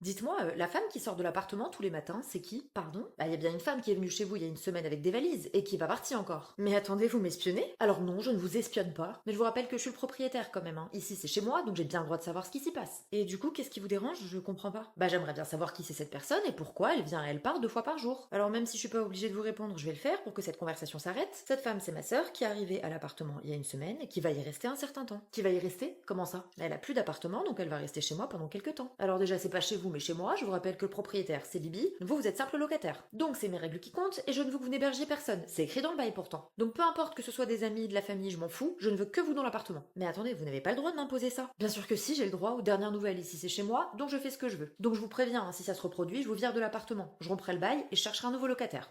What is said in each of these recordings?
Dites-moi, la femme qui sort de l'appartement tous les matins, c'est qui? Pardon? Bah, y a bien une femme qui est venue chez vous il y a une semaine avec des valises et qui va partir encore. Mais attendez, vous m'espionnez? Alors non, je ne vous espionne pas. Mais je vous rappelle que je suis le propriétaire quand même, hein. Ici, c'est chez moi, donc j'ai bien le droit de savoir ce qui s'y passe. Et du coup, qu'est-ce qui vous dérange? Je comprends pas. Bah, j'aimerais bien savoir qui c'est cette personne et pourquoi elle vient et elle part 2 fois par jour. Alors même si je suis pas obligée de vous répondre, je vais le faire pour que cette conversation s'arrête. Cette femme, c'est ma sœur qui est arrivée à l'appartement il y a une semaine et qui va y rester un certain temps. Qui va y rester? Comment ça? Elle a plus d'appartement, donc elle va rester chez moi pendant quelques temps. Alors déjà, c'est pas chez vous, mais chez moi. Je vous rappelle que le propriétaire, c'est Bibi. Vous êtes simple locataire. Donc c'est mes règles qui comptent et je ne veux que vous n'hébergiez personne. C'est écrit dans le bail pourtant. Donc peu importe que ce soit des amis, de la famille, je m'en fous. Je ne veux que vous dans l'appartement. Mais attendez, vous n'avez pas le droit de m'imposer ça. Bien sûr que si, j'ai le droit aux dernières nouvelles. Ici c'est chez moi, donc je fais ce que je veux. Donc je vous préviens, hein, si ça se reproduit, je vous vire de l'appartement. Je romprai le bail et je chercherai un nouveau locataire.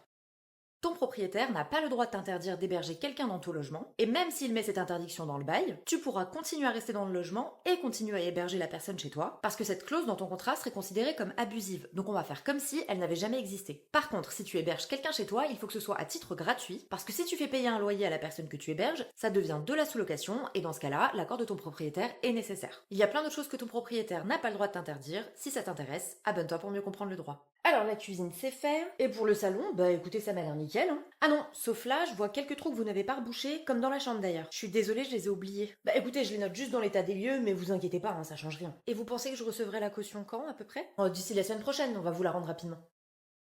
Ton propriétaire n'a pas le droit de t'interdire d'héberger quelqu'un dans ton logement, et même s'il met cette interdiction dans le bail, tu pourras continuer à rester dans le logement et continuer à héberger la personne chez toi, parce que cette clause dans ton contrat serait considérée comme abusive, donc on va faire comme si elle n'avait jamais existé. Par contre, si tu héberges quelqu'un chez toi, il faut que ce soit à titre gratuit, parce que si tu fais payer un loyer à la personne que tu héberges, ça devient de la sous-location, et dans ce cas-là, l'accord de ton propriétaire est nécessaire. Il y a plein d'autres choses que ton propriétaire n'a pas le droit de t'interdire. Si ça t'intéresse, abonne-toi pour mieux comprendre le droit. Alors la cuisine c'est fait, et pour le salon, bah écoutez ça m'a l'air nickel, hein. Ah non, sauf là, je vois quelques trous que vous n'avez pas rebouchés, comme dans la chambre d'ailleurs. Je suis désolée, je les ai oubliés. Bah écoutez, je les note juste dans l'état des lieux, mais vous inquiétez pas, hein, ça change rien. Et vous pensez que je recevrai la caution quand à peu près? Oh, d'ici la semaine prochaine, on va vous la rendre rapidement.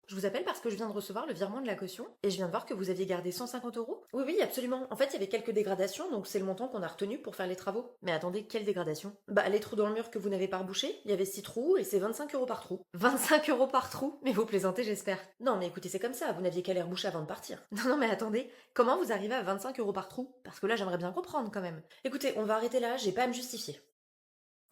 Je vous appelle parce que je viens de recevoir le virement de la caution et je viens de voir que vous aviez gardé 150 euros. Oui, oui, absolument. En fait, il y avait quelques dégradations, donc c'est le montant qu'on a retenu pour faire les travaux. Mais attendez, quelle dégradation? Bah, les trous dans le mur que vous n'avez pas rebouchés, il y avait 6 trous et c'est 25 euros par trou. 25 euros par trou? Mais vous plaisantez, j'espère. Non, mais écoutez, c'est comme ça, vous n'aviez qu'à les reboucher avant de partir. Non, non, mais attendez, comment vous arrivez à 25 euros par trou? Parce que là, j'aimerais bien comprendre quand même. Écoutez, on va arrêter là, j'ai pas à me justifier.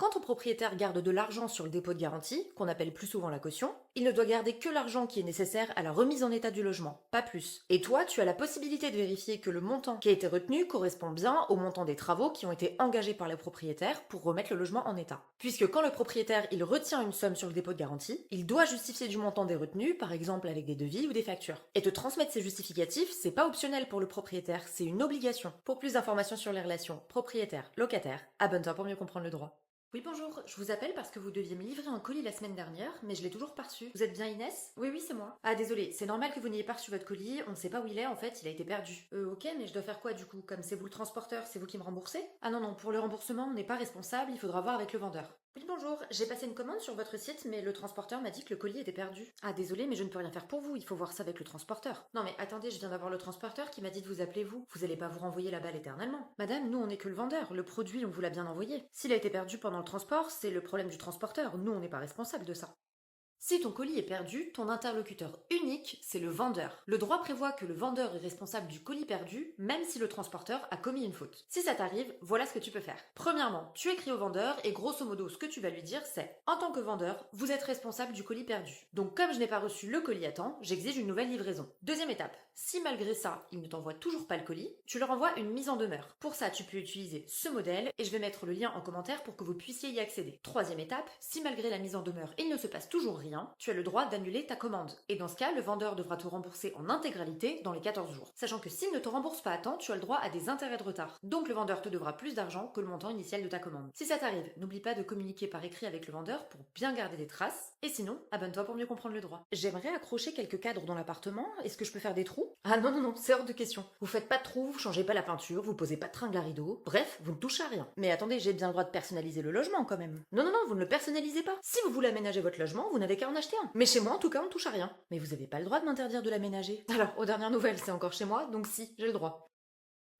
Quand ton propriétaire garde de l'argent sur le dépôt de garantie, qu'on appelle plus souvent la caution, il ne doit garder que l'argent qui est nécessaire à la remise en état du logement, pas plus. Et toi, tu as la possibilité de vérifier que le montant qui a été retenu correspond bien au montant des travaux qui ont été engagés par le propriétaire pour remettre le logement en état. Puisque quand le propriétaire il retient une somme sur le dépôt de garantie, il doit justifier du montant des retenues, par exemple avec des devis ou des factures. Et te transmettre ces justificatifs, c'est pas optionnel pour le propriétaire, c'est une obligation. Pour plus d'informations sur les relations propriétaire-locataire, abonne-toi pour mieux comprendre le droit. Oui, bonjour, je vous appelle parce que vous deviez me livrer un colis la semaine dernière, mais je l'ai toujours pas reçu. Vous êtes bien Inès? Oui, oui, c'est moi. Ah, désolé, c'est normal que vous n'ayez pas reçu votre colis, on ne sait pas où il est, en fait, il a été perdu. Ok, mais je dois faire quoi du coup? Comme c'est vous le transporteur, c'est vous qui me remboursez? Ah non, non, pour le remboursement, on n'est pas responsable, il faudra voir avec le vendeur. Oui, bonjour, j'ai passé une commande sur votre site, mais le transporteur m'a dit que le colis était perdu. Ah, désolé, mais je ne peux rien faire pour vous, il faut voir ça avec le transporteur. Non, mais attendez, je viens d'avoir le transporteur qui m'a dit de vous appeler vous. Vous allez pas vous renvoyer la balle éternellement. Madame, nous on n'est que le vendeur, le produit on vous l'a bien envoyé. S'il a été perdu pendant le transport, c'est le problème du transporteur, nous on n'est pas responsable de ça. Si ton colis est perdu, ton interlocuteur unique, c'est le vendeur. Le droit prévoit que le vendeur est responsable du colis perdu, même si le transporteur a commis une faute. Si ça t'arrive, voilà ce que tu peux faire. Premièrement, tu écris au vendeur et grosso modo, ce que tu vas lui dire, c'est: en tant que vendeur, vous êtes responsable du colis perdu. Donc comme je n'ai pas reçu le colis à temps, j'exige une nouvelle livraison. Deuxième étape, si malgré ça, il ne t'envoie toujours pas le colis, tu leur envoies une mise en demeure. Pour ça, tu peux utiliser ce modèle et je vais mettre le lien en commentaire pour que vous puissiez y accéder. Troisième étape, si malgré la mise en demeure, il ne se passe toujours rien, tu as le droit d'annuler ta commande. Et dans ce cas, le vendeur devra te rembourser en intégralité dans les 14 jours. Sachant que s'il ne te rembourse pas à temps, tu as le droit à des intérêts de retard. Donc le vendeur te devra plus d'argent que le montant initial de ta commande. Si ça t'arrive, n'oublie pas de communiquer par écrit avec le vendeur pour bien garder des traces. Et sinon, abonne-toi pour mieux comprendre le droit. J'aimerais accrocher quelques cadres dans l'appartement. Est-ce que je peux faire des trous? Ah non, non, non, c'est hors de question. Vous faites pas de trous, vous changez pas la peinture, vous posez pas de tringle à rideau. Bref, vous ne touchez à rien. Mais attendez, j'ai bien le droit de personnaliser le logement quand même. Non, non, non, vous ne le personnalisez pas. Si vous voulez aménager votre logement, vous n'avez qu'à en acheter un. Mais chez moi, en tout cas, on ne touche à rien. Mais vous avez pas le droit de m'interdire de l'aménager. Alors, aux dernières nouvelles, c'est encore chez moi, donc si, j'ai le droit.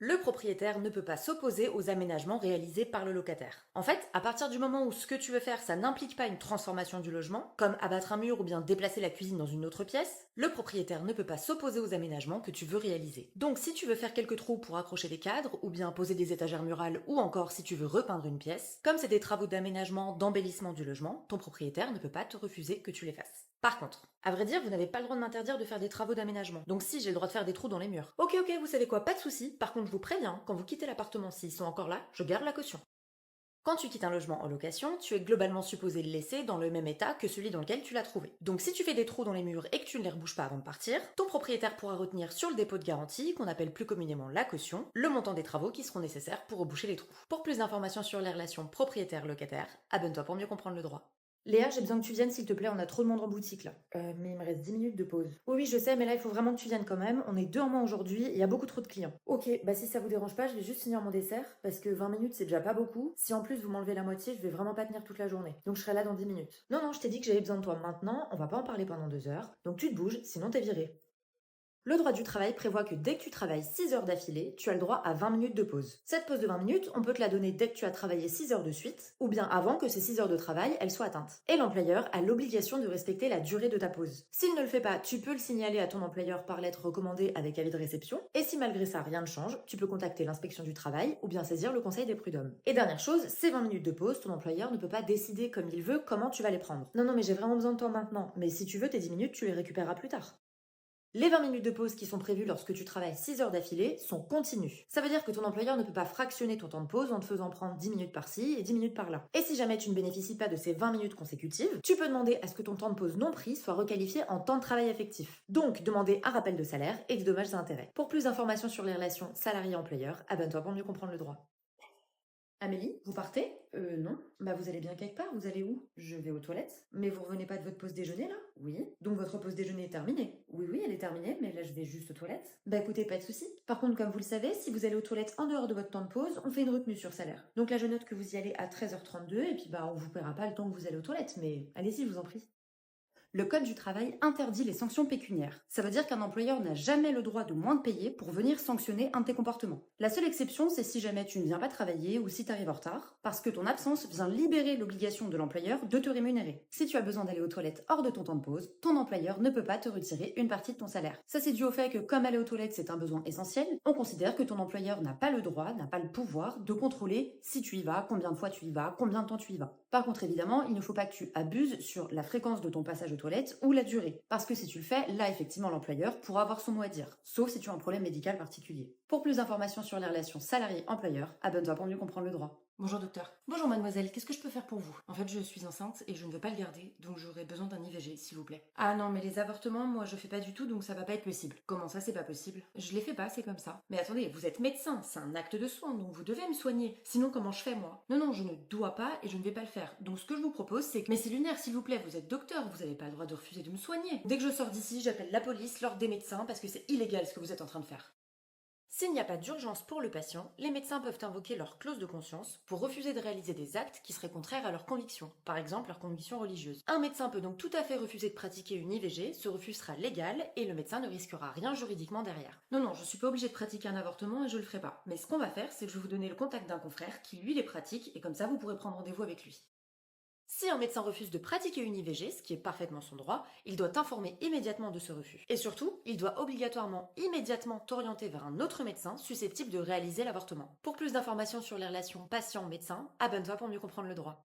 Le propriétaire ne peut pas s'opposer aux aménagements réalisés par le locataire. En fait, à partir du moment où ce que tu veux faire, ça n'implique pas une transformation du logement, comme abattre un mur ou bien déplacer la cuisine dans une autre pièce, le propriétaire ne peut pas s'opposer aux aménagements que tu veux réaliser. Donc si tu veux faire quelques trous pour accrocher des cadres, ou bien poser des étagères murales, ou encore si tu veux repeindre une pièce, comme c'est des travaux d'aménagement, d'embellissement du logement, ton propriétaire ne peut pas te refuser que tu les fasses. Par contre, à vrai dire, vous n'avez pas le droit de m'interdire de faire des travaux d'aménagement. Donc si, j'ai le droit de faire des trous dans les murs. Ok, ok, vous savez quoi, pas de souci. Par contre, je vous préviens, quand vous quittez l'appartement, s'ils sont encore là, je garde la caution. Quand tu quittes un logement en location, tu es globalement supposé le laisser dans le même état que celui dans lequel tu l'as trouvé. Donc si tu fais des trous dans les murs et que tu ne les rebouches pas avant de partir, ton propriétaire pourra retenir sur le dépôt de garantie, qu'on appelle plus communément la caution, le montant des travaux qui seront nécessaires pour reboucher les trous. Pour plus d'informations sur les relations propriétaire-locataire, abonne-toi pour mieux comprendre le droit. Léa, j'ai besoin que tu viennes s'il te plaît, on a trop de monde en boutique là. Mais il me reste 10 minutes de pause. Oui, oui, je sais, mais là il faut vraiment que tu viennes quand même. On est 2 en moins aujourd'hui et il y a beaucoup trop de clients. Ok, bah si ça vous dérange pas, je vais juste finir mon dessert, parce que 20 minutes c'est déjà pas beaucoup. Si en plus vous m'enlevez la moitié, je vais vraiment pas tenir toute la journée. Donc je serai là dans 10 minutes. Non, non, je t'ai dit que j'avais besoin de toi maintenant, on va pas en parler pendant 2 heures. Donc tu te bouges, sinon t'es viré. Le droit du travail prévoit que dès que tu travailles 6 heures d'affilée, tu as le droit à 20 minutes de pause. Cette pause de 20 minutes, on peut te la donner dès que tu as travaillé 6 heures de suite, ou bien avant que ces 6 heures de travail, elles soient atteintes. Et l'employeur a l'obligation de respecter la durée de ta pause. S'il ne le fait pas, tu peux le signaler à ton employeur par lettre recommandée avec avis de réception, et si malgré ça rien ne change, tu peux contacter l'inspection du travail ou bien saisir le conseil des prud'hommes. Et dernière chose, ces 20 minutes de pause, ton employeur ne peut pas décider comme il veut comment tu vas les prendre. Non, non, mais j'ai vraiment besoin de toi maintenant, mais si tu veux tes 10 minutes, tu les récupéreras plus tard. Les 20 minutes de pause qui sont prévues lorsque tu travailles 6 heures d'affilée sont continues. Ça veut dire que ton employeur ne peut pas fractionner ton temps de pause en te faisant prendre 10 minutes par-ci et 10 minutes par-là. Et si jamais tu ne bénéficies pas de ces 20 minutes consécutives, tu peux demander à ce que ton temps de pause non pris soit requalifié en temps de travail effectif. Donc, demander un rappel de salaire et des dommages et intérêts. Pour plus d'informations sur les relations salarié-employeur, abonne-toi pour mieux comprendre le droit. Amélie, vous partez? Non. Bah vous allez bien quelque part, vous allez où? Je vais aux toilettes. Mais vous revenez pas de votre pause déjeuner là? Oui. Donc votre pause déjeuner est terminée? Oui, oui, elle est terminée, mais là je vais juste aux toilettes. Bah écoutez, pas de souci. Par contre, comme vous le savez, si vous allez aux toilettes en dehors de votre temps de pause, on fait une retenue sur salaire. Donc là je note que vous y allez à 13h32 et puis bah on vous paiera pas le temps que vous allez aux toilettes, mais allez-y, je vous en prie. Le Code du travail interdit les sanctions pécuniaires. Ça veut dire qu'un employeur n'a jamais le droit de moins de payer pour venir sanctionner un de tes comportements. La seule exception, c'est si jamais tu ne viens pas travailler ou si tu arrives en retard, parce que ton absence vient libérer l'obligation de l'employeur de te rémunérer. Si tu as besoin d'aller aux toilettes hors de ton temps de pause, ton employeur ne peut pas te retirer une partie de ton salaire. Ça, c'est dû au fait que comme aller aux toilettes c'est un besoin essentiel, on considère que ton employeur n'a pas le droit, n'a pas le pouvoir de contrôler si tu y vas, combien de fois tu y vas, combien de temps tu y vas. Par contre, évidemment, il ne faut pas que tu abuses sur la fréquence de ton passage aux toilettes ou la durée. Parce que si tu le fais, là, effectivement, l'employeur pourra avoir son mot à dire. Sauf si tu as un problème médical particulier. Pour plus d'informations sur les relations salarié-employeur, abonne-toi pour mieux comprendre le droit. Bonjour docteur. Bonjour mademoiselle, qu'est-ce que je peux faire pour vous? En fait, je suis enceinte et je ne veux pas le garder, donc j'aurais besoin d'un IVG, s'il vous plaît. Ah non, mais les avortements, moi je fais pas du tout, donc ça va pas être possible. Comment ça, c'est pas possible? Je les fais pas, c'est comme ça. Mais attendez, vous êtes médecin, c'est un acte de soin, donc vous devez me soigner. Sinon, comment je fais, moi? Non, non, je ne dois pas et je ne vais pas le faire. Donc ce que je vous propose, c'est que... Mais c'est lunaire, s'il vous plaît, vous êtes docteur, vous avez pas le droit de refuser de me soigner. Dès que je sors d'ici, j'appelle la police, l'ordre des médecins, parce que c'est illégal ce que vous êtes en train de faire. S'il n'y a pas d'urgence pour le patient, les médecins peuvent invoquer leur clause de conscience pour refuser de réaliser des actes qui seraient contraires à leurs convictions, par exemple leurs convictions religieuses. Un médecin peut donc tout à fait refuser de pratiquer une IVG, ce refus sera légal et le médecin ne risquera rien juridiquement derrière. Non, non, je suis pas obligée de pratiquer un avortement et je le ferai pas. Mais ce qu'on va faire, c'est que je vais vous donner le contact d'un confrère qui lui les pratique et comme ça vous pourrez prendre rendez-vous avec lui. Si un médecin refuse de pratiquer une IVG, ce qui est parfaitement son droit, il doit t'informer immédiatement de ce refus. Et surtout, il doit obligatoirement immédiatement t'orienter vers un autre médecin susceptible de réaliser l'avortement. Pour plus d'informations sur les relations patient-médecin, abonne-toi pour mieux comprendre le droit.